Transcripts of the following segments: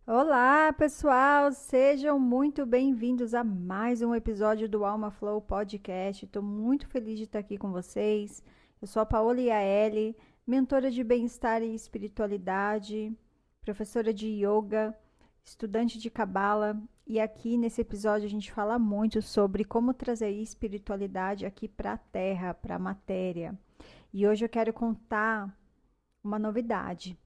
Olá, pessoal! Sejam muito bem-vindos a mais um episódio do Alma Flow Podcast. Estou muito feliz de estar aqui com vocês. Eu sou a Paola Yaeli, mentora de bem-estar e espiritualidade, professora de yoga, estudante de cabala, e aqui nesse episódio a gente fala muito sobre como trazer espiritualidade aqui para a Terra, para a matéria. E hoje eu quero contar uma novidade.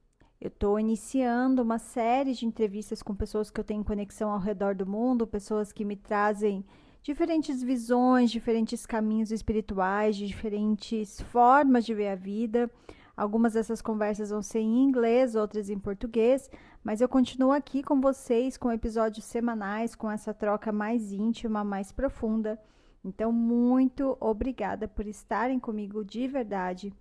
Eu estou iniciando uma série de entrevistas com pessoas que eu tenho conexão ao redor do mundo, pessoas que me trazem diferentes visões, diferentes caminhos espirituais, de diferentes formas de ver a vida. Algumas dessas conversas vão ser em inglês, outras em português, mas eu continuo aqui com vocês com episódios semanais, com essa troca mais íntima, mais profunda. Então, muito obrigada por estarem comigo de verdade.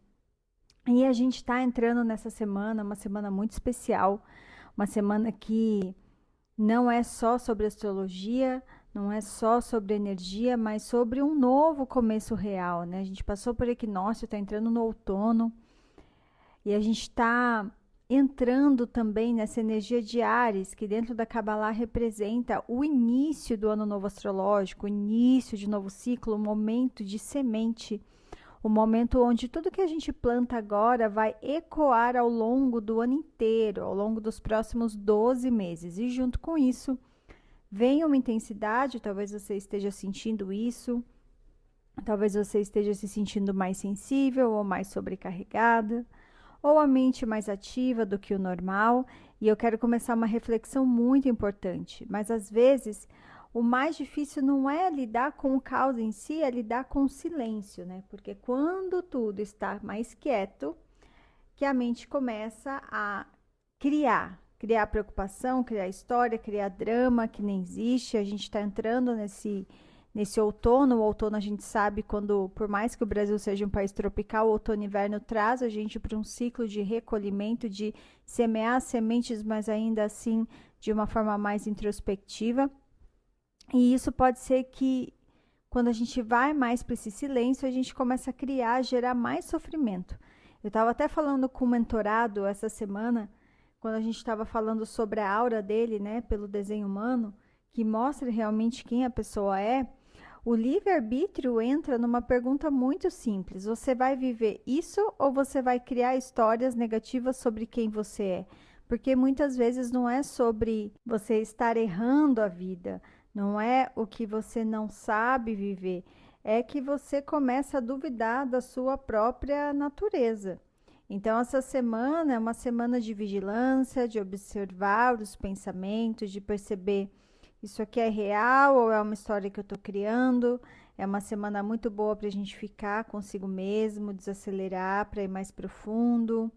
E a gente está entrando nessa semana, uma semana muito especial, uma semana que não é só sobre astrologia, não é só sobre energia, mas sobre um novo começo real, né? A gente passou por equinócio, está entrando no outono, e a gente está entrando também nessa energia de Áries, que dentro da Kabbalah representa o início do ano novo astrológico, o início de novo ciclo, o momento de semente, o momento onde tudo que a gente planta agora vai ecoar ao longo do ano inteiro, ao longo dos próximos 12 meses. E junto com isso, vem uma intensidade, talvez você esteja sentindo isso, talvez você esteja se sentindo mais sensível ou mais sobrecarregada, ou a mente mais ativa do que o normal. E eu quero começar uma reflexão muito importante, mas às vezes o mais difícil não é lidar com o caos em si, é lidar com o silêncio, né? Porque quando tudo está mais quieto, que a mente começa a criar preocupação, criar história, criar drama que nem existe. A gente está entrando nesse outono. O outono a gente sabe quando, por mais que o Brasil seja um país tropical, o outono e inverno traz a gente para um ciclo de recolhimento, de semear sementes, mas ainda assim de uma forma mais introspectiva. E isso pode ser que, quando a gente vai mais para esse silêncio, a gente começa a criar, gerar mais sofrimento. Eu estava até falando com o mentorado essa semana, quando a gente estava falando sobre a aura dele, né, pelo desenho humano, que mostra realmente quem a pessoa é. O livre-arbítrio entra numa pergunta muito simples: você vai viver isso ou você vai criar histórias negativas sobre quem você é? Porque muitas vezes não é sobre você estar errando a vida, não é o que você não sabe viver, é que você começa a duvidar da sua própria natureza. Então, essa semana é uma semana de vigilância, de observar os pensamentos, de perceber: isso aqui é real ou é uma história que eu estou criando? É uma semana muito boa para a gente ficar consigo mesmo, desacelerar, para ir mais profundo,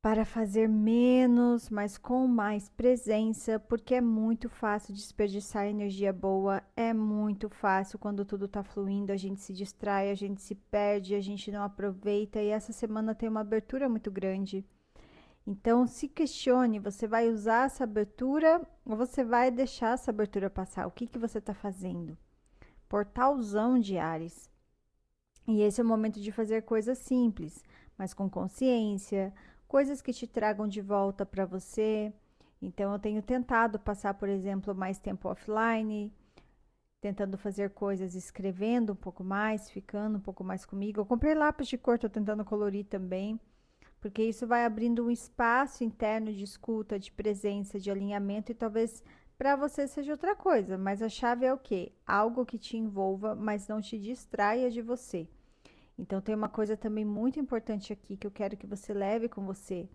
para fazer menos, mas com mais presença, porque é muito fácil desperdiçar energia boa, é muito fácil quando tudo está fluindo, a gente se distrai, a gente se perde, a gente não aproveita, e essa semana tem uma abertura muito grande. Então, se questione: você vai usar essa abertura ou você vai deixar essa abertura passar? O que, que você está fazendo? Portalzão de Áries. E esse é o momento de fazer coisas simples, mas com consciência, coisas que te tragam de volta para você. Então, eu tenho tentado passar, por exemplo, mais tempo offline, tentando fazer coisas, escrevendo um pouco mais, ficando um pouco mais comigo. Eu comprei lápis de cor, estou tentando colorir também, porque isso vai abrindo um espaço interno de escuta, de presença, de alinhamento, e talvez para você seja outra coisa, mas a chave é o quê? Algo que te envolva, mas não te distraia de você. Então, tem uma coisa também muito importante aqui que eu quero que você leve com você.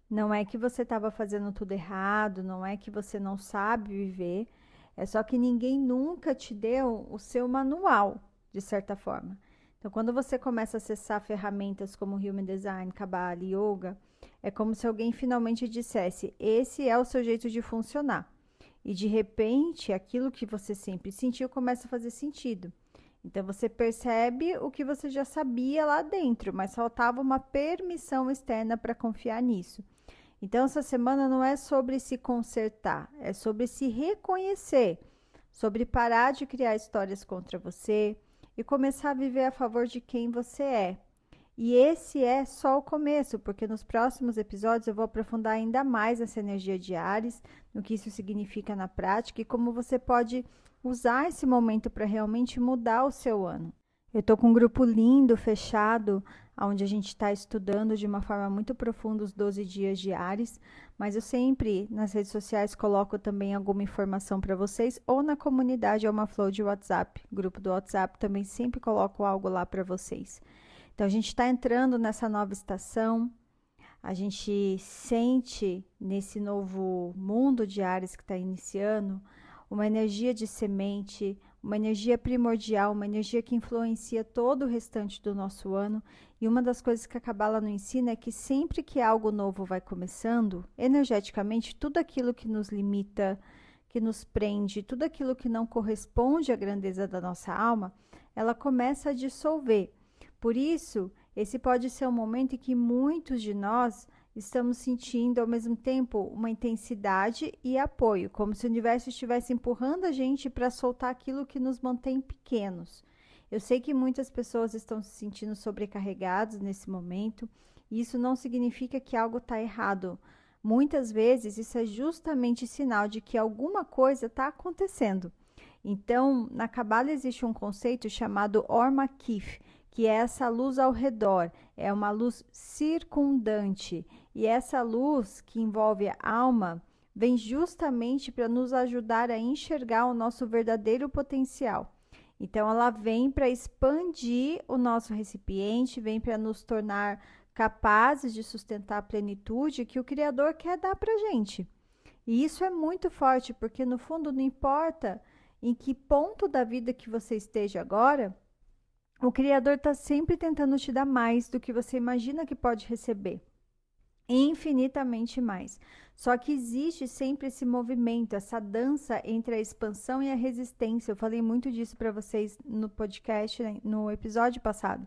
Não é que você estava fazendo tudo errado, não é que você não sabe viver, é só que ninguém nunca te deu o seu manual, de certa forma. Então, quando você começa a acessar ferramentas como Human Design, Kabbalah, Yoga, é como se alguém finalmente dissesse: esse é o seu jeito de funcionar. E de repente, aquilo que você sempre sentiu começa a fazer sentido. Então, você percebe o que você já sabia lá dentro, mas faltava uma permissão externa para confiar nisso. Então, essa semana não é sobre se consertar, é sobre se reconhecer, sobre parar de criar histórias contra você e começar a viver a favor de quem você é. E esse é só o começo, porque nos próximos episódios eu vou aprofundar ainda mais essa energia de Áries, no que isso significa na prática e como você pode usar esse momento para realmente mudar o seu ano. Eu estou com um grupo lindo, fechado, onde a gente está estudando de uma forma muito profunda os 12 dias de Áries, mas eu sempre nas redes sociais coloco também alguma informação para vocês, ou na comunidade Alma Flow de WhatsApp, grupo do WhatsApp, também sempre coloco algo lá para vocês. Então, a gente está entrando nessa nova estação, a gente sente nesse novo mundo de Áries que está iniciando uma energia de semente, uma energia primordial, uma energia que influencia todo o restante do nosso ano. E uma das coisas que a Cabala nos ensina é que sempre que algo novo vai começando, energeticamente, tudo aquilo que nos limita, que nos prende, tudo aquilo que não corresponde à grandeza da nossa alma, ela começa a dissolver. Por isso, esse pode ser um momento em que muitos de nós estamos sentindo ao mesmo tempo uma intensidade e apoio, como se o universo estivesse empurrando a gente para soltar aquilo que nos mantém pequenos. Eu sei que muitas pessoas estão se sentindo sobrecarregadas nesse momento, e isso não significa que algo está errado. Muitas vezes isso é justamente sinal de que alguma coisa está acontecendo. Então, na Cabala existe um conceito chamado Or Makif, que é essa luz ao redor, é uma luz circundante. E essa luz que envolve a alma vem justamente para nos ajudar a enxergar o nosso verdadeiro potencial. Então, ela vem para expandir o nosso recipiente, vem para nos tornar capazes de sustentar a plenitude que o Criador quer dar para a gente. E isso é muito forte, porque no fundo não importa em que ponto da vida que você esteja agora, o Criador está sempre tentando te dar mais do que você imagina que pode receber. Infinitamente mais. Só que existe sempre esse movimento, essa dança entre a expansão e a resistência. Eu falei muito disso para vocês no podcast, né, no episódio passado.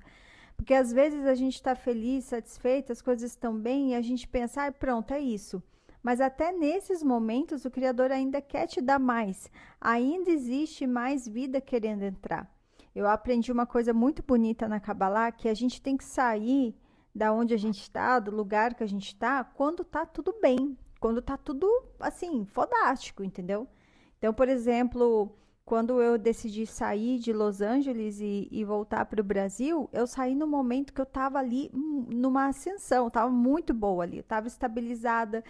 Porque às vezes a gente está feliz, satisfeito, as coisas estão bem e a gente pensa, ah, pronto, é isso. Mas até nesses momentos o Criador ainda quer te dar mais. Ainda existe mais vida querendo entrar. Eu aprendi uma coisa muito bonita na Kabbalah, que a gente tem que sair da onde a gente está, do lugar que a gente está, quando tá tudo bem, quando tá tudo, assim, fodástico, entendeu? Então, por exemplo, quando eu decidi sair de Los Angeles e voltar para o Brasil, eu saí no momento que eu estava ali numa ascensão, estava muito boa ali, estava estabilizada,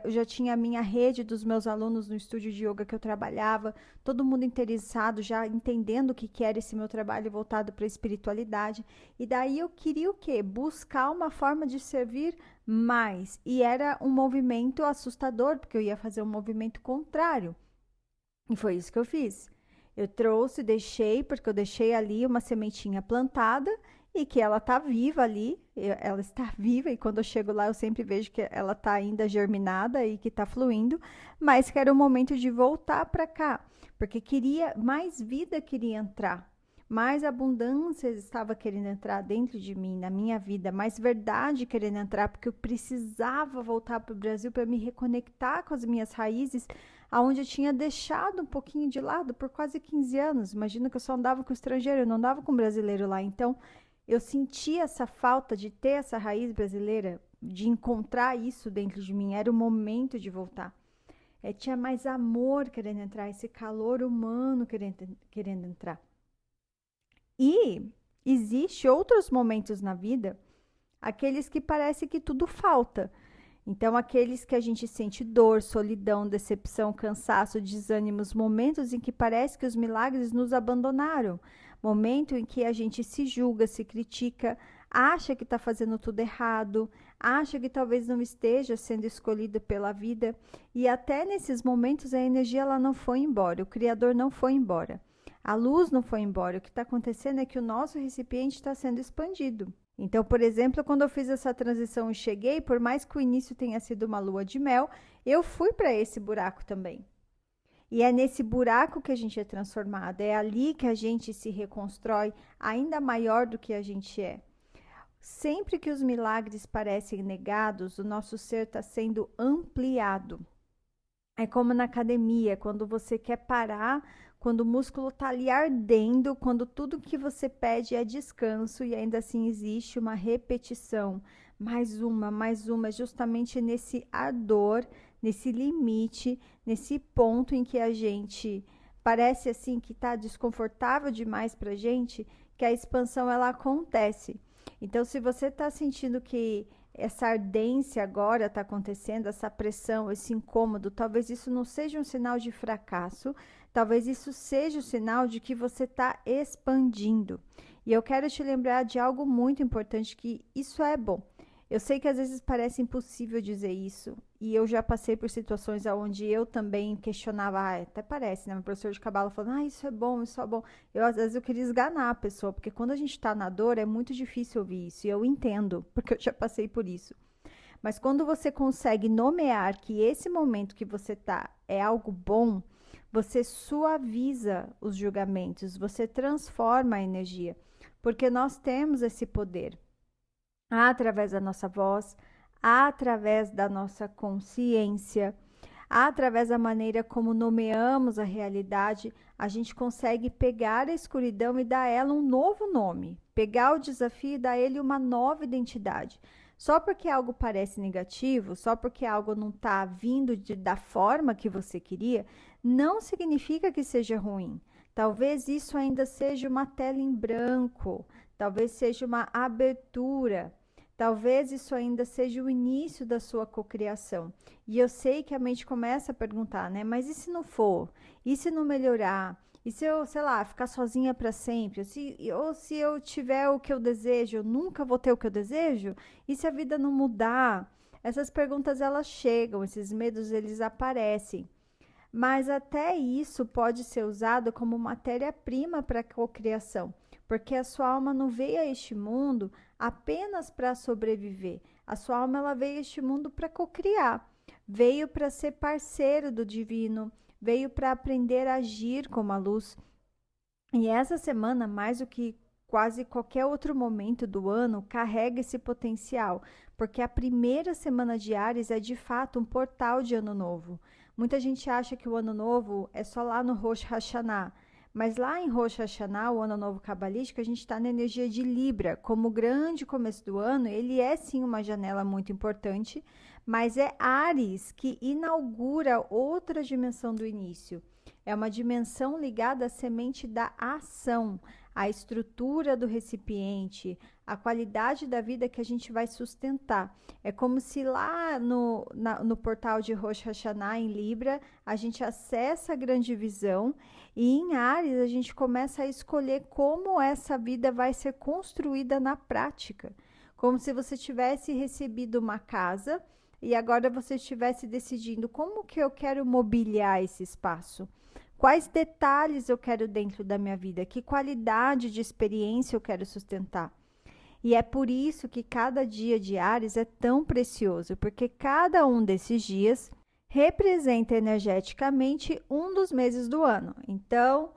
eu já tinha a minha rede dos meus alunos no estúdio de yoga que eu trabalhava, todo mundo interessado, já entendendo o que era esse meu trabalho voltado para a espiritualidade. E daí eu queria o quê? Buscar uma forma de servir mais. E era um movimento assustador, porque eu ia fazer um movimento contrário. E foi isso que eu fiz. Eu trouxe, deixei, porque eu deixei ali uma sementinha plantada e que ela está viva ali, ela está viva e quando eu chego lá eu sempre vejo que ela está ainda germinada e que está fluindo, mas que era o momento de voltar para cá, porque queria mais vida, queria entrar, mais abundância estava querendo entrar dentro de mim, na minha vida, mais verdade querendo entrar, porque eu precisava voltar para o Brasil para me reconectar com as minhas raízes, aonde eu tinha deixado um pouquinho de lado por quase 15 anos. Imagina que eu só andava com estrangeiro, eu não andava com brasileiro lá. Então, eu senti essa falta de ter essa raiz brasileira, de encontrar isso dentro de mim. Era o momento de voltar. Tinha mais amor querendo entrar, esse calor humano querendo entrar. E existe outros momentos na vida, aqueles que parece que tudo falta. Então, aqueles que a gente sente dor, solidão, decepção, cansaço, desânimos, momentos em que parece que os milagres nos abandonaram, momento em que a gente se julga, se critica, acha que está fazendo tudo errado, acha que talvez não esteja sendo escolhido pela vida, e até nesses momentos a energia ela não foi embora, o Criador não foi embora, a luz não foi embora, o que está acontecendo é que o nosso recipiente está sendo expandido. Então, por exemplo, quando eu fiz essa transição e cheguei, por mais que o início tenha sido uma lua de mel, eu fui para esse buraco também. E é nesse buraco que a gente é transformado, é ali que a gente se reconstrói ainda maior do que a gente é. Sempre que os milagres parecem negados, o nosso ser está sendo ampliado. É como na academia, quando você quer parar, quando o músculo está ali ardendo, quando tudo que você pede é descanso e ainda assim existe uma repetição, mais uma, justamente nesse ardor, nesse limite, nesse ponto em que a gente parece assim que está desconfortável demais para a gente, que a expansão ela acontece. Então, se você está sentindo que essa ardência agora está acontecendo, essa pressão, esse incômodo, talvez isso não seja um sinal de fracasso, talvez isso seja o sinal de que você está expandindo. E eu quero te lembrar de algo muito importante, que isso é bom. Eu sei que às vezes parece impossível dizer isso, e eu já passei por situações onde eu também questionava, até parece, né? Meu professor de cabala falando, isso é bom, isso é bom. Às vezes eu queria esganar a pessoa, porque quando a gente tá na dor é muito difícil ouvir isso, e eu entendo, porque eu já passei por isso. Mas quando você consegue nomear que esse momento que você tá é algo bom, você suaviza os julgamentos, você transforma a energia, porque nós temos esse poder através da nossa voz, através da nossa consciência, através da maneira como nomeamos a realidade, a gente consegue pegar a escuridão e dar a ela um novo nome, pegar o desafio e dar a ele uma nova identidade. Só porque algo parece negativo, só porque algo não está vindo da forma que você queria, não significa que seja ruim. Talvez isso ainda seja uma tela em branco, talvez seja uma abertura. Talvez isso ainda seja o início da sua cocriação. E eu sei que a mente começa a perguntar, né? Mas e se não for? E se não melhorar? E se eu, sei lá, ficar sozinha para sempre? Ou se eu tiver o que eu desejo, eu nunca vou ter o que eu desejo? E se a vida não mudar? Essas perguntas elas chegam, esses medos eles aparecem. Mas até isso pode ser usado como matéria-prima para a cocriação, porque a sua alma não veio a este mundo apenas para sobreviver. A sua alma ela veio a este mundo para cocriar, veio para ser parceiro do divino, veio para aprender a agir como a luz. E essa semana, mais do que quase qualquer outro momento do ano, carrega esse potencial, porque a primeira semana de Áries é de fato um portal de ano novo. Muita gente acha que o ano novo é só lá no Rosh Hashanah, mas lá em Rosh Hashanah, o ano novo cabalístico, a gente está na energia de Libra. Como grande começo do ano, ele é sim uma janela muito importante, mas é Áries que inaugura outra dimensão do início. É uma dimensão ligada à semente da ação, à estrutura do recipiente, à qualidade da vida que a gente vai sustentar. É como se lá no portal de Rosh Hashanah, em Libra, a gente acessa a grande visão e em Áries a gente começa a escolher como essa vida vai ser construída na prática. Como se você tivesse recebido uma casa e agora você estivesse decidindo como que eu quero mobiliar esse espaço. Quais detalhes eu quero dentro da minha vida? Que qualidade de experiência eu quero sustentar? E é por isso que cada dia de Áries é tão precioso, porque cada um desses dias representa energeticamente um dos meses do ano. Então,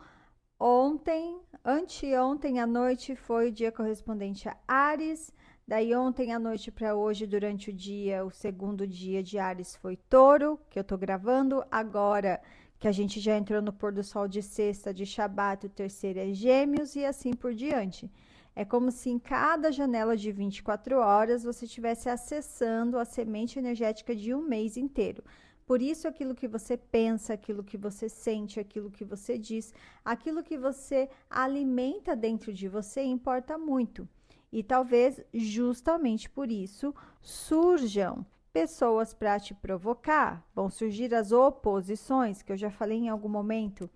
anteontem à noite foi o dia correspondente a Áries, daí ontem à noite para hoje, durante o dia, o segundo dia de Áries foi Touro, que eu tô gravando agora, que a gente já entrou no pôr do sol de sexta, de Shabat, o terceiro é Gêmeos e assim por diante. É como se em cada janela de 24 horas você estivesse acessando a semente energética de um mês inteiro. Por isso, aquilo que você pensa, aquilo que você sente, aquilo que você diz, aquilo que você alimenta dentro de você importa muito. E talvez justamente por isso surjam pessoas para te provocar, vão surgir as oposições, que eu já falei em algum momento.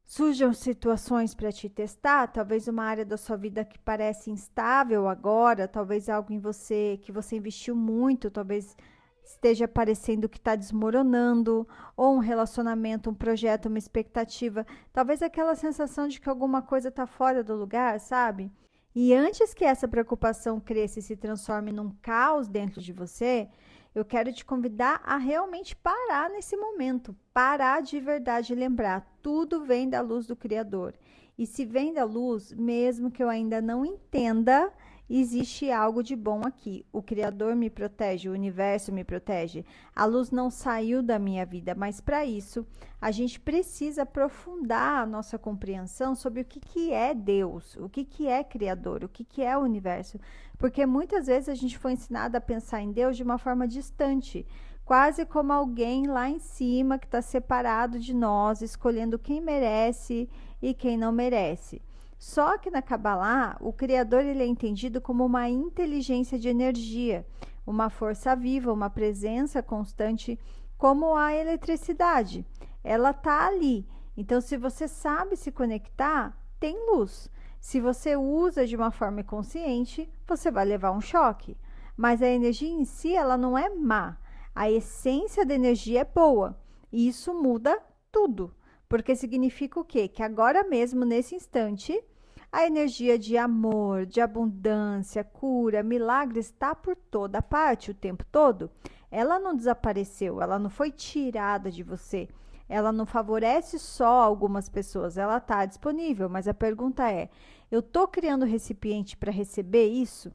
Surjam situações para te testar, talvez uma área da sua vida que parece instável agora, talvez algo em você que você investiu muito, talvez esteja parecendo que está desmoronando, ou um relacionamento, um projeto, uma expectativa, talvez aquela sensação de que alguma coisa está fora do lugar, sabe? E antes que essa preocupação cresça e se transforme num caos dentro de você, eu quero te convidar a realmente parar nesse momento, parar de verdade e lembrar, tudo vem da luz do Criador. E se vem da luz, mesmo que eu ainda não entenda existe algo de bom aqui. O Criador me protege, o universo me protege. A luz não saiu da minha vida, mas para isso a gente precisa aprofundar a nossa compreensão sobre o que é Deus, o que é Criador, o que é o universo. Porque muitas vezes a gente foi ensinado a pensar em Deus de uma forma distante, quase como alguém lá em cima que está separado de nós, escolhendo quem merece e quem não merece. Só que na Kabbalah, o Criador ele é entendido como uma inteligência de energia, uma força viva, uma presença constante, como a eletricidade. Ela está ali. Então, se você sabe se conectar, tem luz. Se você usa de uma forma consciente, você vai levar um choque. Mas a energia em si, ela não é má. A essência da energia é boa. E isso muda tudo. Porque significa o quê? Que agora mesmo, nesse instante, a energia de amor, de abundância, cura, milagre está por toda parte o tempo todo. Ela não desapareceu, ela não foi tirada de você. Ela não favorece só algumas pessoas, ela está disponível. Mas a pergunta é, eu estou criando recipiente para receber isso?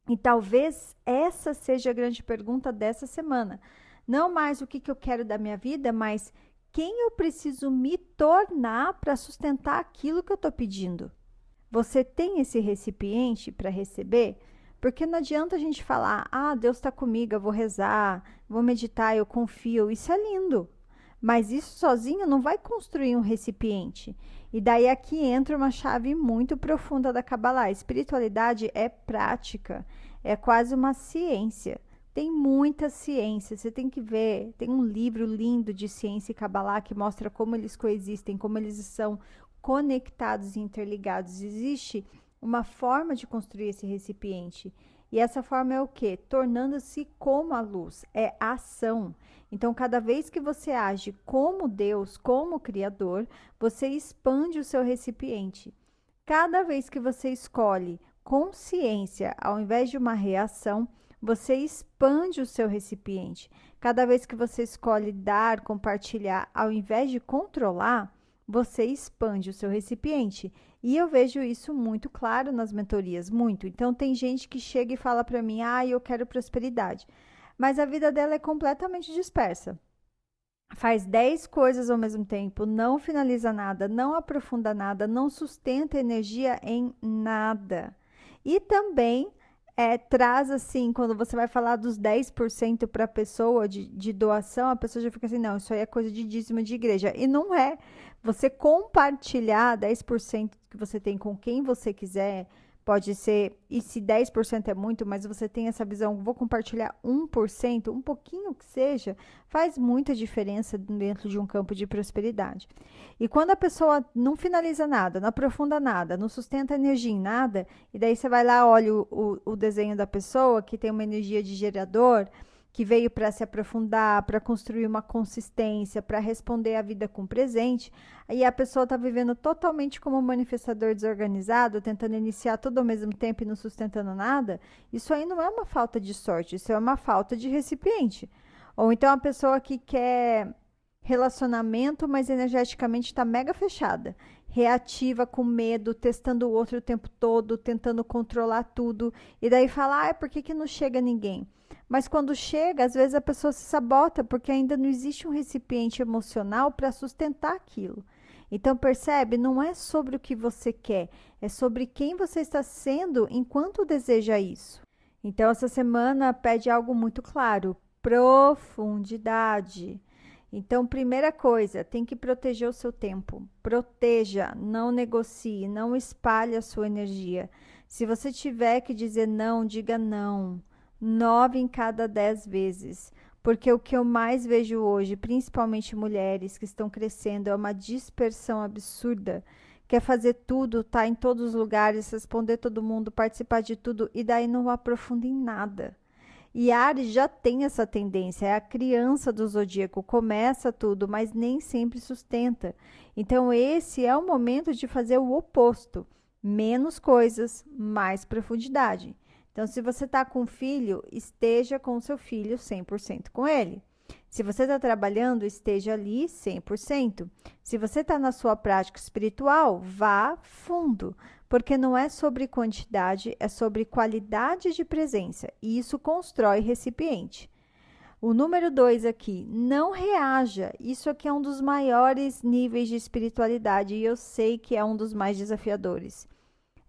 E talvez essa seja a grande pergunta dessa semana. Não mais o que eu quero da minha vida, mas quem eu preciso me tornar para sustentar aquilo que eu estou pedindo. Você tem esse recipiente para receber? Porque não adianta a gente falar, Deus está comigo, eu vou rezar, vou meditar, eu confio. Isso é lindo. Mas isso sozinho não vai construir um recipiente. E daí aqui entra uma chave muito profunda da Kabbalah. A espiritualidade é prática, é quase uma ciência. Tem muita ciência, você tem que ver. Tem um livro lindo de ciência e Kabbalah que mostra como eles coexistem, como eles são conectados e interligados. Existe uma forma de construir esse recipiente. E essa forma é o quê? Tornando-se como a luz, é ação. Então, cada vez que você age como Deus, como Criador, você expande o seu recipiente. Cada vez que você escolhe consciência ao invés de uma reação, você expande o seu recipiente. Cada vez que você escolhe dar, compartilhar, ao invés de controlar, você expande o seu recipiente. E eu vejo isso muito claro nas mentorias, muito. Então, tem gente que chega e fala para mim, eu quero prosperidade. Mas a vida dela é completamente dispersa. Faz 10 coisas ao mesmo tempo, não finaliza nada, não aprofunda nada, não sustenta energia em nada. E também traz assim, quando você vai falar dos 10% para a pessoa de doação, a pessoa já fica assim, não, isso aí é coisa de dízimo de igreja. E não é. Você compartilhar 10% que você tem com quem você quiser, pode ser, e se 10% é muito, mas você tem essa visão, vou compartilhar 1%, um pouquinho que seja, faz muita diferença dentro de um campo de prosperidade. E quando a pessoa não finaliza nada, não aprofunda nada, não sustenta energia em nada, e daí você vai lá, olha o desenho da pessoa, que tem uma energia de gerador, que veio para se aprofundar, para construir uma consistência, para responder à vida com presente, aí a pessoa está vivendo totalmente como um manifestador desorganizado, tentando iniciar tudo ao mesmo tempo e não sustentando nada, isso aí não é uma falta de sorte, isso é uma falta de recipiente. Ou então a pessoa que quer relacionamento, mas energeticamente está mega fechada, reativa, com medo, testando o outro o tempo todo, tentando controlar tudo, e daí fala, por que não chega ninguém? Mas quando chega, às vezes a pessoa se sabota, porque ainda não existe um recipiente emocional para sustentar aquilo. Então, percebe? Não é sobre o que você quer, é sobre quem você está sendo enquanto deseja isso. Então, essa semana pede algo muito claro, profundidade. Então, primeira coisa, tem que proteger o seu tempo. Proteja, não negocie, não espalhe a sua energia. Se você tiver que dizer não, diga não. 9 em cada 10 vezes. Porque o que eu mais vejo hoje, principalmente mulheres que estão crescendo, é uma dispersão absurda. Quer fazer tudo, tá em todos os lugares, responder todo mundo, participar de tudo, e daí não aprofunda em nada. E Ares já tem essa tendência, é a criança do zodíaco, começa tudo, mas nem sempre sustenta. Então, esse é o momento de fazer o oposto. Menos coisas, mais profundidade. Então, se você está com um filho, esteja com o seu filho 100% com ele. Se você está trabalhando, esteja ali 100%. Se você está na sua prática espiritual, vá fundo. porque não é sobre quantidade, é sobre qualidade de presença, e isso constrói recipiente. O número 2 aqui, não reaja. Isso aqui é um dos maiores níveis de espiritualidade e eu sei que é um dos mais desafiadores.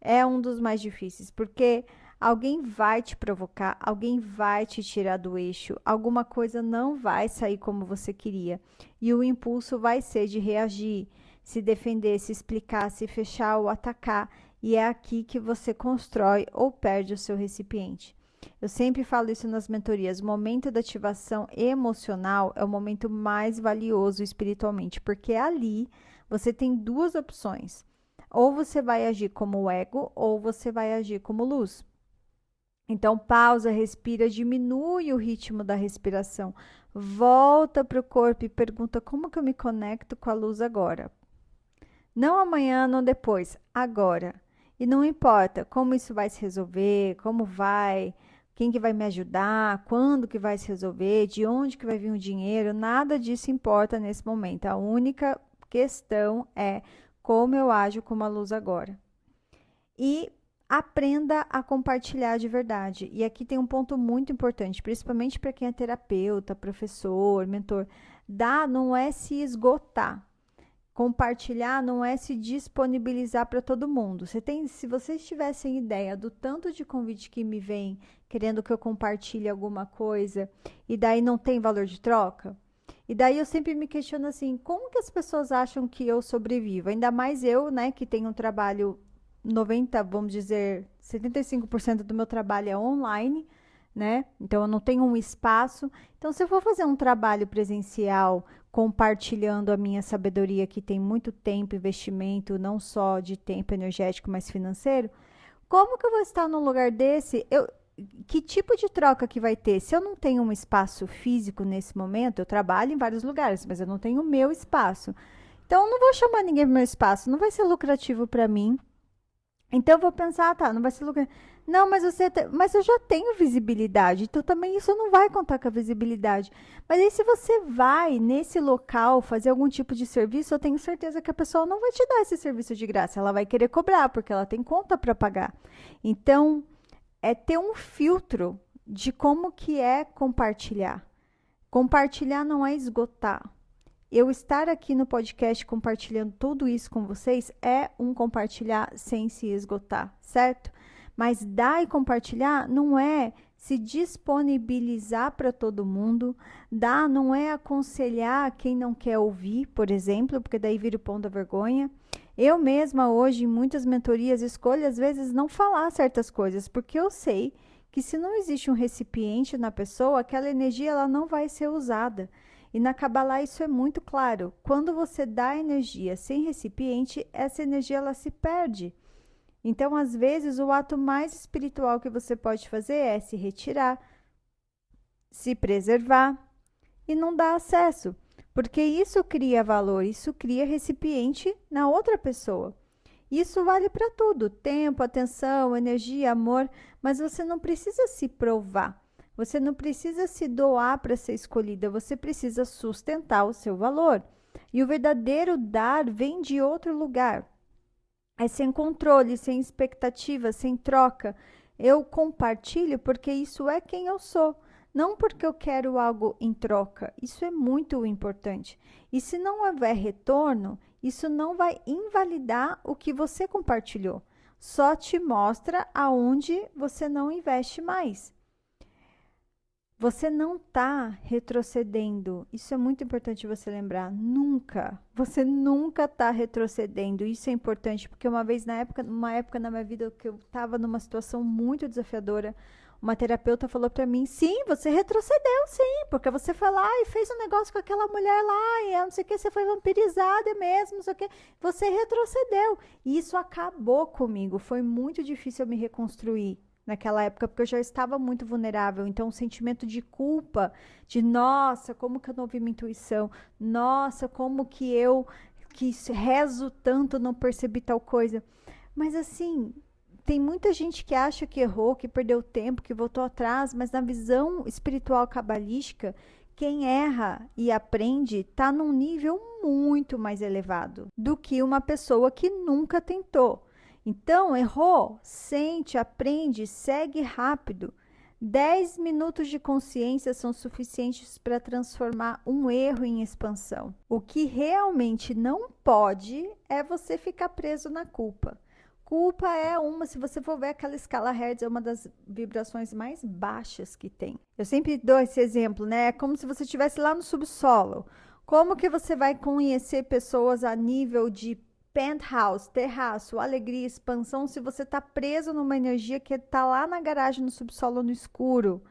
É um dos mais difíceis, porque alguém vai te provocar, alguém vai te tirar do eixo, alguma coisa não vai sair como você queria. E o impulso vai ser de reagir, se defender, se explicar, se fechar ou atacar. E é aqui que você constrói ou perde o seu recipiente. Eu sempre falo isso nas mentorias. O momento da ativação emocional é o momento mais valioso espiritualmente, porque ali você tem duas opções. Ou você vai agir como ego, ou você vai agir como luz. Então, pausa, respira, diminui o ritmo da respiração. Volta para o corpo e pergunta como que eu me conecto com a luz agora. Não amanhã, não depois, agora. E não importa como isso vai se resolver, como vai, quem que vai me ajudar, quando que vai se resolver, de onde que vai vir o dinheiro, nada disso importa nesse momento. A única questão é como eu ajo com a luz agora. E aprenda a compartilhar de verdade. E aqui tem um ponto muito importante, principalmente para quem é terapeuta, professor, mentor. Dar não é se esgotar. Compartilhar não é se disponibilizar para todo mundo. Se vocês tivessem ideia do tanto de convite que me vem querendo que eu compartilhe alguma coisa e daí não tem valor de troca, e daí eu sempre me questiono assim, como que as pessoas acham que eu sobrevivo? Ainda mais eu, né, que tenho um trabalho 90, vamos dizer, 75% do meu trabalho é online, né? Então eu não tenho um espaço. Então se eu for fazer um trabalho presencial compartilhando a minha sabedoria que tem muito tempo, investimento, não só de tempo energético, mas financeiro, como que eu vou estar num lugar desse? Que tipo de troca que vai ter? Se eu não tenho um espaço físico nesse momento, eu trabalho em vários lugares, mas eu não tenho o meu espaço. Então eu não vou chamar ninguém para o meu espaço, não vai ser lucrativo para mim. Então eu vou pensar, tá, não vai ser lucrativo. Não, mas eu já tenho visibilidade, então também isso não vai contar com a visibilidade. Mas aí se você vai nesse local fazer algum tipo de serviço, eu tenho certeza que a pessoa não vai te dar esse serviço de graça, ela vai querer cobrar, porque ela tem conta para pagar. Então, é ter um filtro de como que é compartilhar. Compartilhar não é esgotar. Eu estar aqui no podcast compartilhando tudo isso com vocês é um compartilhar sem se esgotar, certo? Mas dar e compartilhar não é se disponibilizar para todo mundo. Dar não é aconselhar quem não quer ouvir, por exemplo, porque daí vira o pão da vergonha. Eu mesma hoje, em muitas mentorias, escolho às vezes não falar certas coisas, porque eu sei que se não existe um recipiente na pessoa, aquela energia ela não vai ser usada. E na Kabbalah isso é muito claro. Quando você dá energia sem recipiente, essa energia ela se perde. Então, às vezes, o ato mais espiritual que você pode fazer é se retirar, se preservar e não dar acesso. Porque isso cria valor, isso cria recipiente na outra pessoa. Isso vale para tudo: tempo, atenção, energia, amor. Mas você não precisa se provar. Você não precisa se doar para ser escolhida, você precisa sustentar o seu valor. E o verdadeiro dar vem de outro lugar. É sem controle, sem expectativa, sem troca. Eu compartilho porque isso é quem eu sou, não porque eu quero algo em troca. Isso é muito importante. E se não houver retorno, isso não vai invalidar o que você compartilhou. Só te mostra aonde você não investe mais. Você não está retrocedendo. Isso é muito importante você lembrar. Nunca. Você nunca está retrocedendo. Isso é importante porque uma época na minha vida que eu estava numa situação muito desafiadora, uma terapeuta falou para mim: sim, você retrocedeu, sim, porque você foi lá e fez um negócio com aquela mulher lá e não sei o que, você foi vampirizada mesmo, não sei o que. Você retrocedeu. E isso acabou comigo. Foi muito difícil eu me reconstruir naquela época, porque eu já estava muito vulnerável. Então, o sentimento de culpa, de nossa, como que eu não ouvi minha intuição? Nossa, como que eu, que rezo tanto, não percebi tal coisa? Mas assim, tem muita gente que acha que errou, que perdeu tempo, que voltou atrás, mas na visão espiritual cabalística, quem erra e aprende está num nível muito mais elevado do que uma pessoa que nunca tentou. Então, errou, sente, aprende, segue rápido. 10 minutos de consciência são suficientes para transformar um erro em expansão. O que realmente não pode é você ficar preso na culpa. Culpa é se você for ver aquela escala Hertz, é uma das vibrações mais baixas que tem. Eu sempre dou esse exemplo, né? É como se você estivesse lá no subsolo. Como que você vai conhecer pessoas a nível de penthouse, terraço, alegria, expansão, se você está preso numa energia que está lá na garagem, no subsolo, no escuro?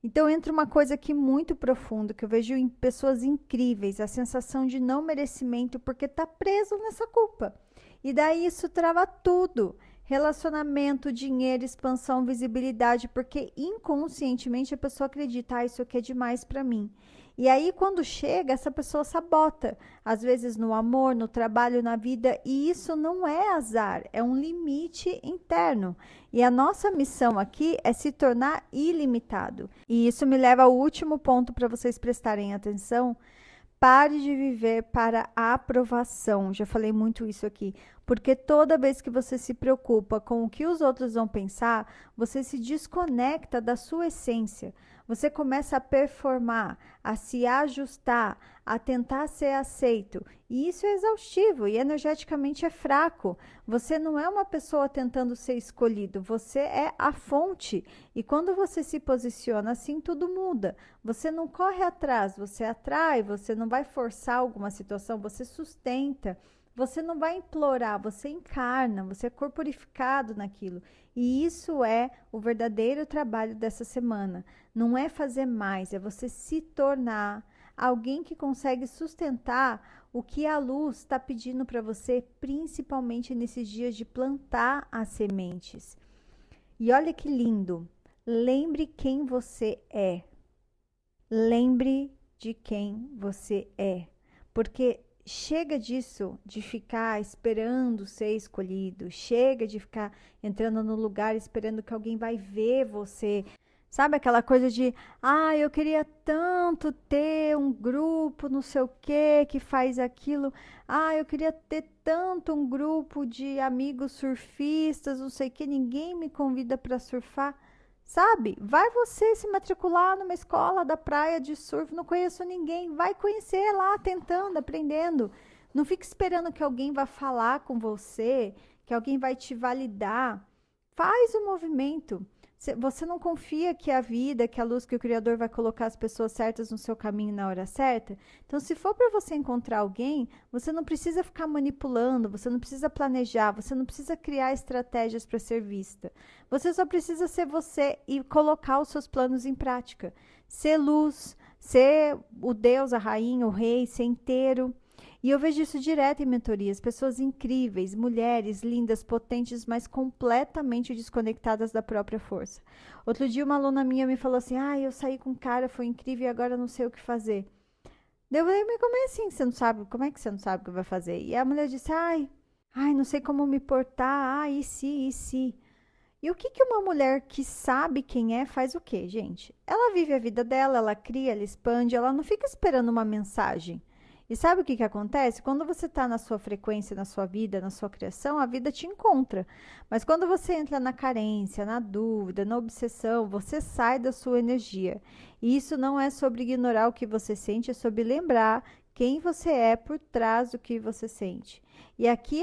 Então entra uma coisa aqui muito profunda, que eu vejo em pessoas incríveis, a sensação de não merecimento, porque está preso nessa culpa. E daí isso trava tudo. Relacionamento, dinheiro, expansão, visibilidade, porque inconscientemente a pessoa acredita, isso aqui é demais para mim. E aí, quando chega, essa pessoa sabota, às vezes no amor, no trabalho, na vida, e isso não é azar, é um limite interno. E a nossa missão aqui é se tornar ilimitado. E isso me leva ao último ponto para vocês prestarem atenção. Pare de viver para a aprovação. Já falei muito isso aqui. Porque toda vez que você se preocupa com o que os outros vão pensar, você se desconecta da sua essência. Você começa a performar, a se ajustar, a tentar ser aceito. E isso é exaustivo e energeticamente é fraco. Você não é uma pessoa tentando ser escolhido, você é a fonte. E quando você se posiciona assim, tudo muda. Você não corre atrás, você atrai, você não vai forçar alguma situação, você sustenta. Você não vai implorar, você encarna, você é corporificado naquilo. E isso é o verdadeiro trabalho dessa semana. Não é fazer mais, é você se tornar alguém que consegue sustentar o que a luz está pedindo para você, principalmente nesses dias de plantar as sementes. E olha que lindo. Lembre quem você é. Lembre de quem você é. Porque chega disso, de ficar esperando ser escolhido. Chega de ficar entrando no lugar esperando que alguém vai ver você. Sabe aquela coisa de, eu queria tanto ter um grupo, não sei o que faz aquilo. Eu queria ter tanto um grupo de amigos surfistas, não sei o que, ninguém me convida para surfar. Sabe? Vai você se matricular numa escola da praia de surf, não conheço ninguém. Vai conhecer lá, tentando, aprendendo. Não fique esperando que alguém vá falar com você, que alguém vai te validar. Faz o movimento. Você não confia que a vida, que a luz, que o Criador vai colocar as pessoas certas no seu caminho na hora certa? Então, se for para você encontrar alguém, você não precisa ficar manipulando, você não precisa planejar, você não precisa criar estratégias para ser vista. Você só precisa ser você e colocar os seus planos em prática. Ser luz, ser o Deus, a rainha, o rei, ser inteiro. E eu vejo isso direto em mentorias, pessoas incríveis, mulheres lindas, potentes, mas completamente desconectadas da própria força. Outro dia uma aluna minha me falou assim, eu saí com um cara, foi incrível e agora não sei o que fazer. Eu falei, mas como é assim, você não sabe, como é que você não sabe o que vai fazer? E a mulher disse, não sei como me portar, e se. E o que uma mulher que sabe quem é faz o quê, gente? Ela vive a vida dela, ela cria, ela expande, ela não fica esperando uma mensagem. E sabe o que acontece? Quando você está na sua frequência, na sua vida, na sua criação, a vida te encontra. Mas quando você entra na carência, na dúvida, na obsessão, você sai da sua energia. E isso não é sobre ignorar o que você sente, é sobre lembrar quem você é por trás do que você sente. E aqui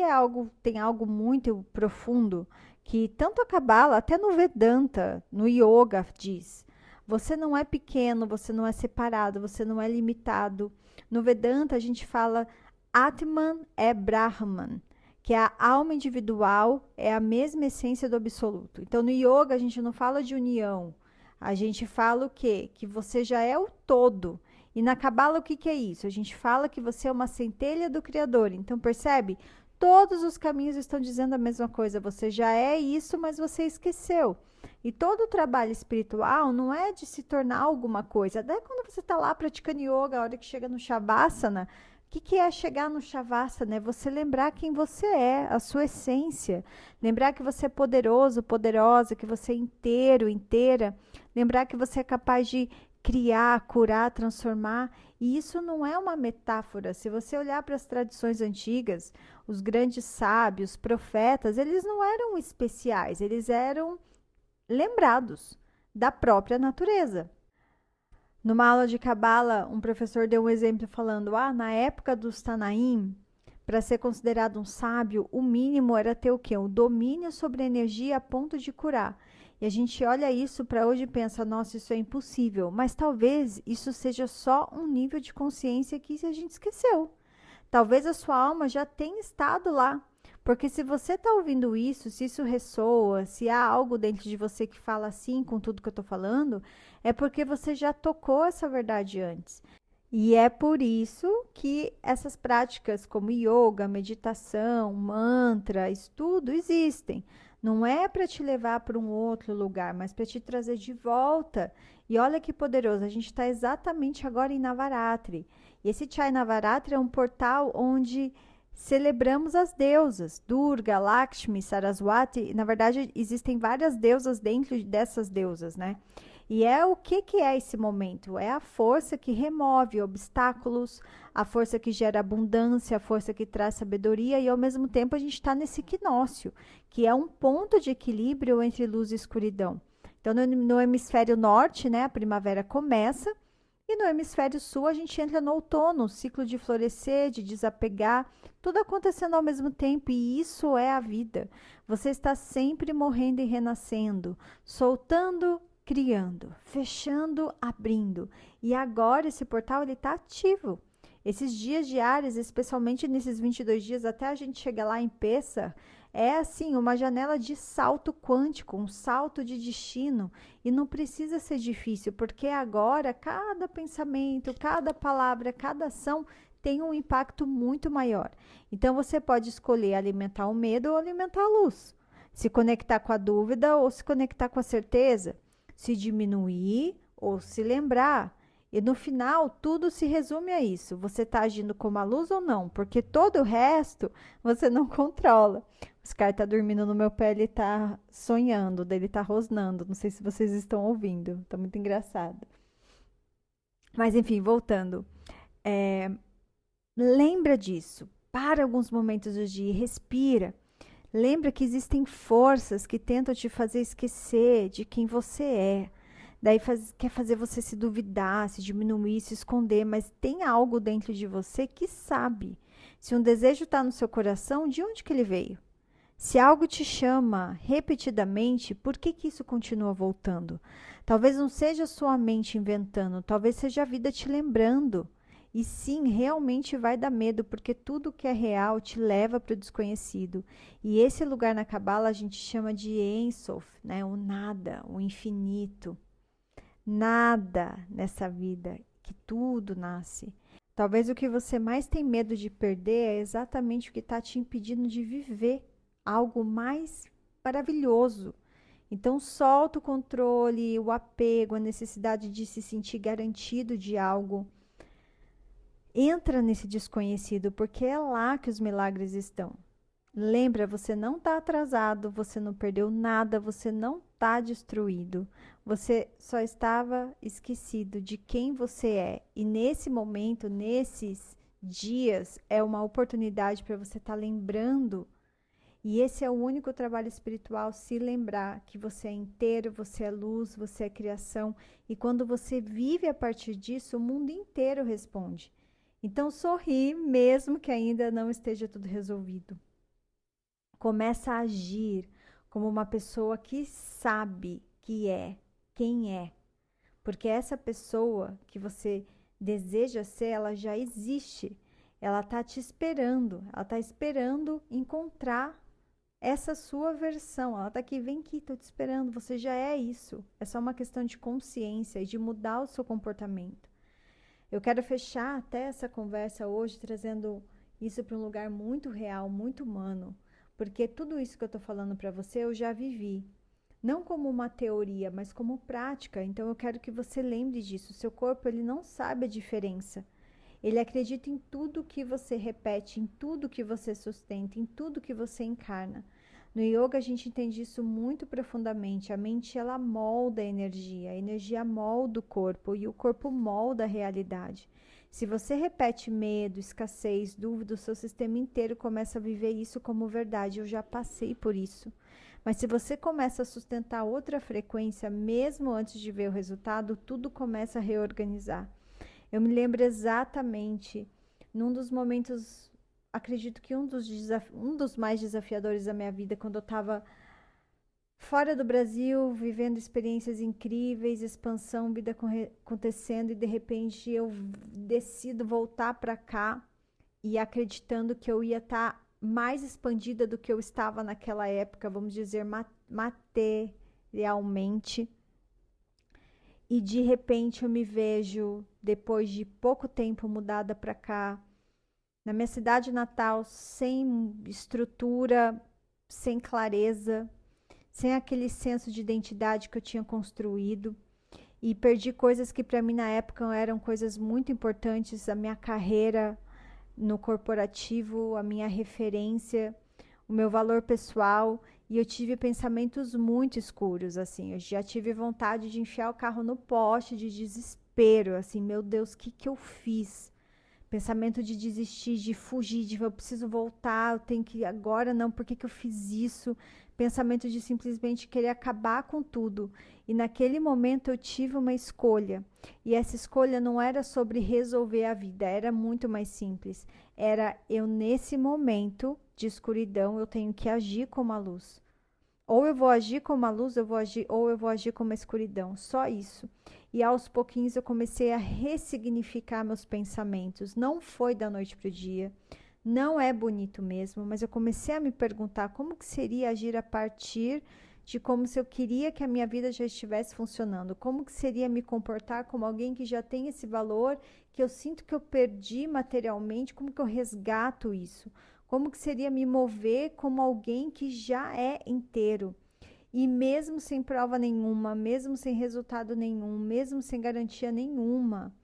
tem algo muito profundo que tanto a Kabbalah, até no Vedanta, no Yoga diz. Você não é pequeno, você não é separado, você não é limitado. No Vedanta, a gente fala Atman é Brahman, que a alma individual é a mesma essência do absoluto. Então, no yoga, a gente não fala de união. A gente fala o quê? Que você já é o todo. E na Kabbalah, o que é isso? A gente fala que você é uma centelha do Criador. Então, percebe? Todos os caminhos estão dizendo a mesma coisa. Você já é isso, mas você esqueceu. E todo o trabalho espiritual não é de se tornar alguma coisa. Até quando você está lá praticando yoga, a hora que chega no Shavasana, o que é chegar no Shavasana? É você lembrar quem você é, a sua essência. Lembrar que você é poderoso, poderosa, que você é inteiro, inteira. Lembrar que você é capaz de criar, curar, transformar. E isso não é uma metáfora. Se você olhar para as tradições antigas, os grandes sábios, profetas, eles não eram especiais, eles eram lembrados da própria natureza. Numa aula de cabala, um professor deu um exemplo falando: na época dos Tanaim, para ser considerado um sábio, o mínimo era ter o quê? O domínio sobre a energia a ponto de curar. E a gente olha isso para hoje e pensa: nossa, isso é impossível. Mas talvez isso seja só um nível de consciência que a gente esqueceu. Talvez a sua alma já tenha estado lá. Porque se você está ouvindo isso, se isso ressoa, se há algo dentro de você que fala assim com tudo que eu estou falando, é porque você já tocou essa verdade antes. E é por isso que essas práticas como yoga, meditação, mantra, estudo existem. Não é para te levar para um outro lugar, mas para te trazer de volta. E olha que poderoso, a gente está exatamente agora em Navaratri. E esse Chai Navaratri é um portal onde celebramos as deusas, Durga, Lakshmi, Saraswati. Na verdade, existem várias deusas dentro dessas deusas, né? E é o que é esse momento? É a força que remove obstáculos, a força que gera abundância, a força que traz sabedoria, e ao mesmo tempo a gente está nesse equinócio, que é um ponto de equilíbrio entre luz e escuridão. Então, no hemisfério norte, né, a primavera começa, e no hemisfério sul a gente entra no outono, o ciclo de florescer, de desapegar, tudo acontecendo ao mesmo tempo, e isso é a vida. Você está sempre morrendo e renascendo, soltando, criando, fechando, abrindo. E agora esse portal ele está ativo. Esses dias de Áries, especialmente nesses 22 dias, até a gente chegar lá em Pêssar, é assim, uma janela de salto quântico, um salto de destino. E não precisa ser difícil, porque agora cada pensamento, cada palavra, cada ação tem um impacto muito maior. Então você pode escolher alimentar o medo ou alimentar a luz. Se conectar com a dúvida ou se conectar com a certeza. Se diminuir ou se lembrar. E no final, tudo se resume a isso. Você está agindo como a luz ou não? Porque todo o resto você não controla. O Scar está dormindo no meu pé, ele está sonhando, daí ele está rosnando. Não sei se vocês estão ouvindo. Está muito engraçado. Mas enfim, voltando. Lembra disso. Para alguns momentos do dia, respira. Lembra que existem forças que tentam te fazer esquecer de quem você é. Daí quer fazer você se duvidar, se diminuir, se esconder, mas tem algo dentro de você que sabe. Se um desejo está no seu coração, de onde que ele veio? Se algo te chama repetidamente, por que isso continua voltando? Talvez não seja sua mente inventando, talvez seja a vida te lembrando. E sim, realmente vai dar medo, porque tudo que é real te leva para o desconhecido. E esse lugar na Cabala a gente chama de Ein Sof, né? O nada, o infinito. Nada nessa vida, que tudo nasce. Talvez o que você mais tem medo de perder é exatamente o que está te impedindo de viver algo mais maravilhoso. Então, solta o controle, o apego, a necessidade de se sentir garantido de algo. Entra nesse desconhecido, porque é lá que os milagres estão. Lembra, você não está atrasado, você não perdeu nada, você não está destruído. Você só estava esquecido de quem você é. E nesse momento, nesses dias, é uma oportunidade para você estar lembrando. E esse é o único trabalho espiritual, se lembrar que você é inteiro, você é luz, você é criação. E quando você vive a partir disso, o mundo inteiro responde. Então, sorri, mesmo que ainda não esteja tudo resolvido. Começa a agir como uma pessoa que sabe que é, quem é. Porque essa pessoa que você deseja ser, ela já existe. Ela está te esperando. Ela está esperando encontrar essa sua versão. Ela está aqui, vem aqui, estou te esperando. Você já é isso. É só uma questão de consciência e de mudar o seu comportamento. Eu quero fechar até essa conversa hoje trazendo isso para um lugar muito real, muito humano, porque tudo isso que eu estou falando para você eu já vivi, não como uma teoria, mas como prática. Então eu quero que você lembre disso. O seu corpo ele não sabe a diferença. Ele acredita em tudo que você repete, em tudo que você sustenta, em tudo que você encarna. No yoga a gente entende isso muito profundamente. A mente ela molda a energia molda o corpo e o corpo molda a realidade. Se você repete medo, escassez, dúvida, o seu sistema inteiro começa a viver isso como verdade. Eu já passei por isso. Mas se você começa a sustentar outra frequência, mesmo antes de ver o resultado, tudo começa a reorganizar. Eu me lembro exatamente, num dos momentos, acredito que um dos mais desafiadores da minha vida, quando eu estava fora do Brasil, vivendo experiências incríveis, expansão, vida acontecendo, e de repente eu decido voltar para cá e acreditando que eu ia estar mais expandida do que eu estava naquela época, vamos dizer, materialmente. E de repente eu me vejo, depois de pouco tempo mudada para cá, na minha cidade natal, sem estrutura, sem clareza, sem aquele senso de identidade que eu tinha construído. E perdi coisas que para mim na época eram coisas muito importantes, a minha carreira no corporativo, a minha referência, o meu valor pessoal, e eu tive pensamentos muito escuros, assim, eu já tive vontade de enfiar o carro no poste de desespero, assim, meu Deus, o que que eu fiz? Pensamento de desistir, de fugir, de eu preciso voltar, eu tenho que agora não, por que que eu fiz isso? Pensamento de simplesmente querer acabar com tudo. E naquele momento eu tive uma escolha. E essa escolha não era sobre resolver a vida, era muito mais simples. Era eu nesse momento de escuridão, eu tenho que agir como a luz. Ou eu vou agir como a luz, ou eu vou agir como a escuridão. Só isso. E aos pouquinhos eu comecei a ressignificar meus pensamentos. Não foi da noite para o dia. Não é bonito mesmo, mas eu comecei a me perguntar como que seria agir a partir de como se eu queria que a minha vida já estivesse funcionando. Como que seria me comportar como alguém que já tem esse valor, que eu sinto que eu perdi materialmente, como que eu resgato isso? Como que seria me mover como alguém que já é inteiro? E mesmo sem prova nenhuma, mesmo sem resultado nenhum, mesmo sem garantia nenhuma,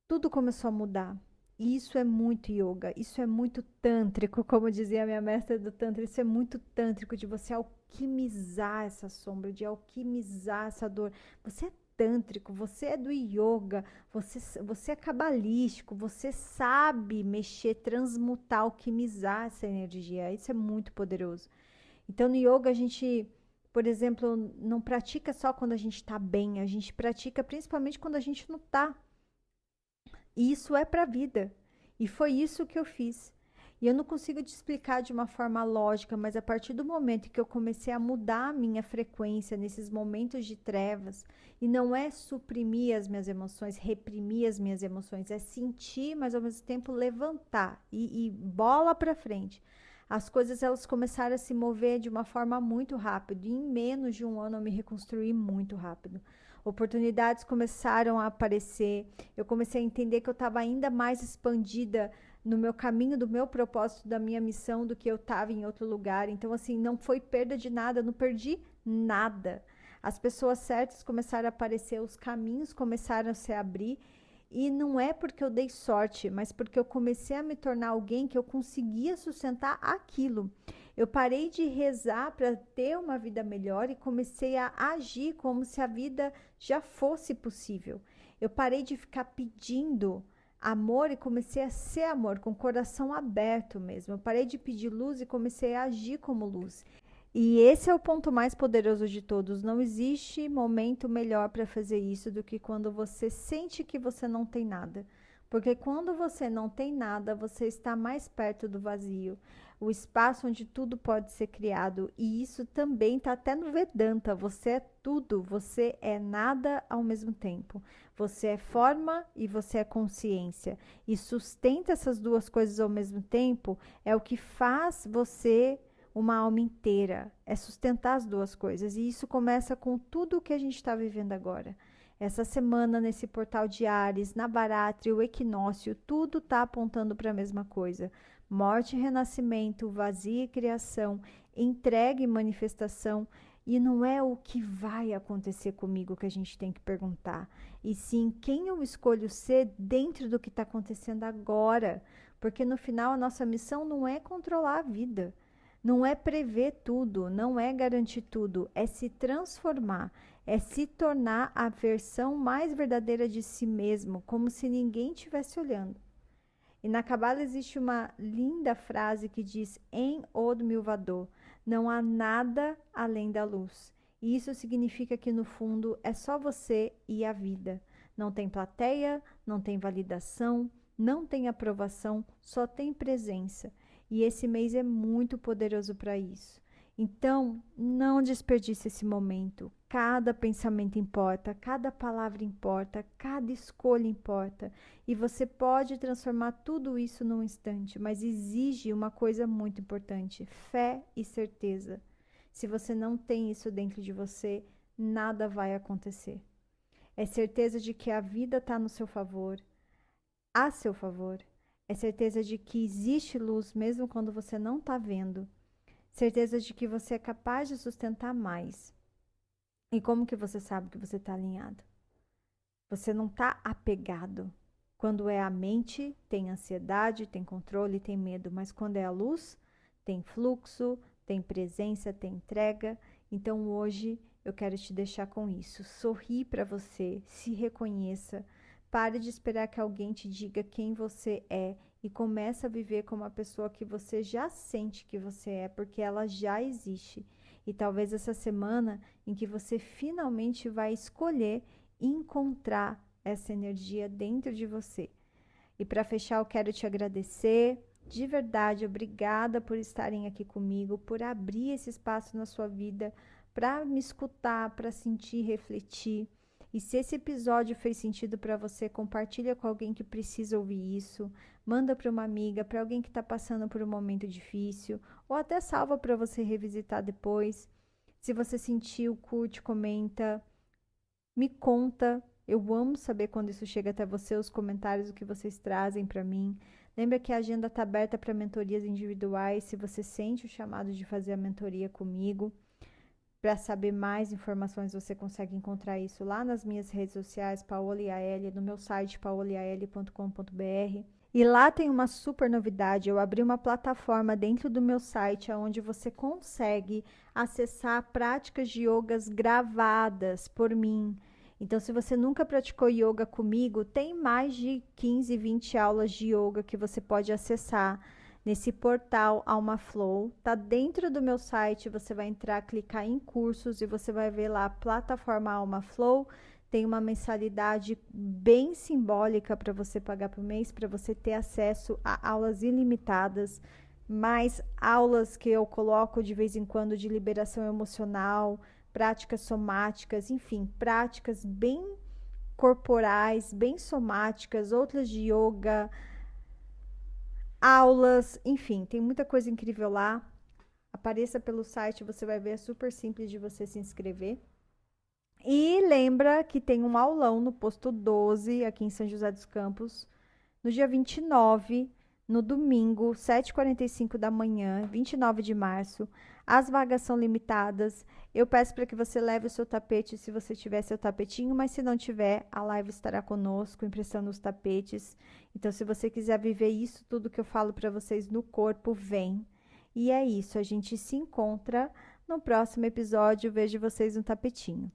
tudo começou a mudar. E isso é muito yoga, isso é muito tântrico, como dizia a minha mestra do tantra, isso é muito tântrico de você alquimizar essa sombra, de alquimizar essa dor. Você é tântrico, você é do yoga, você é cabalístico, você sabe mexer, transmutar, alquimizar essa energia. Isso é muito poderoso. Então, no yoga, a gente, por exemplo, não pratica só quando a gente está bem, a gente pratica principalmente quando a gente não está. E isso é para a vida. E foi isso que eu fiz. E eu não consigo te explicar de uma forma lógica, mas a partir do momento que eu comecei a mudar a minha frequência nesses momentos de trevas, e não é suprimir as minhas emoções, reprimir as minhas emoções, é sentir, mas ao mesmo tempo levantar e bola para frente. As coisas elas começaram a se mover de uma forma muito rápida. E em menos de um ano eu me reconstruí muito rápido. Oportunidades começaram a aparecer. Eu comecei a entender que eu estava ainda mais expandida no meu caminho, do meu propósito, da minha missão, do que eu estava em outro lugar. Então, assim, não foi perda de nada, eu não perdi nada. As pessoas certas começaram a aparecer, os caminhos começaram a se abrir. E não é porque eu dei sorte, mas porque eu comecei a me tornar alguém que eu conseguia sustentar aquilo. Eu parei de rezar para ter uma vida melhor e comecei a agir como se a vida já fosse possível. Eu parei de ficar pedindo amor e comecei a ser amor, com o coração aberto mesmo. Eu parei de pedir luz e comecei a agir como luz. E esse é o ponto mais poderoso de todos. Não existe momento melhor para fazer isso do que quando você sente que você não tem nada. Porque quando você não tem nada, você está mais perto do vazio, o espaço onde tudo pode ser criado. E isso também está até no Vedanta. Você é tudo, você é nada ao mesmo tempo. Você é forma e você é consciência. E sustenta essas duas coisas ao mesmo tempo é o que faz você uma alma inteira, é sustentar as duas coisas. E isso começa com tudo o que a gente está vivendo agora. Essa semana, nesse portal de Áries, na Navaratri, o equinócio, tudo está apontando para a mesma coisa. Morte e renascimento, vazio e criação, entrega e manifestação. E não é o que vai acontecer comigo que a gente tem que perguntar. E sim, quem eu escolho ser dentro do que está acontecendo agora. Porque no final, a nossa missão não é controlar a vida. Não é prever tudo, não é garantir tudo, é se transformar, é se tornar a versão mais verdadeira de si mesmo, como se ninguém estivesse olhando. E na Cabala existe uma linda frase que diz: Em Od Milvador, não há nada além da luz. E isso significa que no fundo é só você e a vida. Não tem plateia, não tem validação, não tem aprovação, só tem presença. E esse mês é muito poderoso para isso. Então, não desperdice esse momento. Cada pensamento importa, cada palavra importa, cada escolha importa. E você pode transformar tudo isso num instante, mas exige uma coisa muito importante: fé e certeza. Se você não tem isso dentro de você, nada vai acontecer. É certeza de que a vida está no seu favor, a seu favor. É certeza de que existe luz mesmo quando você não está vendo. Certeza de que você é capaz de sustentar mais. E como que você sabe que você está alinhado? Você não está apegado. Quando é a mente, tem ansiedade, tem controle, tem medo. Mas quando é a luz, tem fluxo, tem presença, tem entrega. Então hoje eu quero te deixar com isso. Sorri para você, se reconheça. Pare de esperar que alguém te diga quem você é e comece a viver como a pessoa que você já sente que você é, porque ela já existe. E talvez essa semana em que você finalmente vai escolher encontrar essa energia dentro de você. E para fechar, eu quero te agradecer. De verdade, obrigada por estarem aqui comigo, por abrir esse espaço na sua vida, para me escutar, para sentir, refletir. E se esse episódio fez sentido para você, compartilha com alguém que precisa ouvir isso. Manda para uma amiga, para alguém que está passando por um momento difícil. Ou até salva para você revisitar depois. Se você sentiu, curte, comenta. Me conta. Eu amo saber quando isso chega até você, os comentários, o que vocês trazem para mim. Lembra que a agenda está aberta para mentorias individuais. Se você sente o chamado de fazer a mentoria comigo. Para saber mais informações, você consegue encontrar isso lá nas minhas redes sociais, Paola Yaeli, no meu site paolayaeli.com.br. E lá tem uma super novidade, eu abri uma plataforma dentro do meu site onde você consegue acessar práticas de yogas gravadas por mim. Então, se você nunca praticou yoga comigo, tem mais de 15, 20 aulas de yoga que você pode acessar nesse portal Alma Flow. Tá dentro do meu site, você vai entrar, clicar em cursos e você vai ver lá a plataforma Alma Flow. Tem uma mensalidade bem simbólica para você pagar por mês, para você ter acesso a aulas ilimitadas, mais aulas que eu coloco de vez em quando de liberação emocional, práticas somáticas, enfim, práticas bem corporais, bem somáticas, outras de yoga, aulas, enfim, tem muita coisa incrível lá. Apareça pelo site, você vai ver, é super simples de você se inscrever. E lembra que tem um aulão no posto 12, aqui em São José dos Campos, no dia 29, no domingo, 7h45 da manhã, 29 de março. As vagas são limitadas. Eu peço para que você leve o seu tapete, se você tiver seu tapetinho, mas se não tiver, a live estará conosco, emprestando os tapetes. Então, se você quiser viver isso, tudo que eu falo para vocês no corpo, vem. E é isso, a gente se encontra no próximo episódio. Vejo vocês no tapetinho.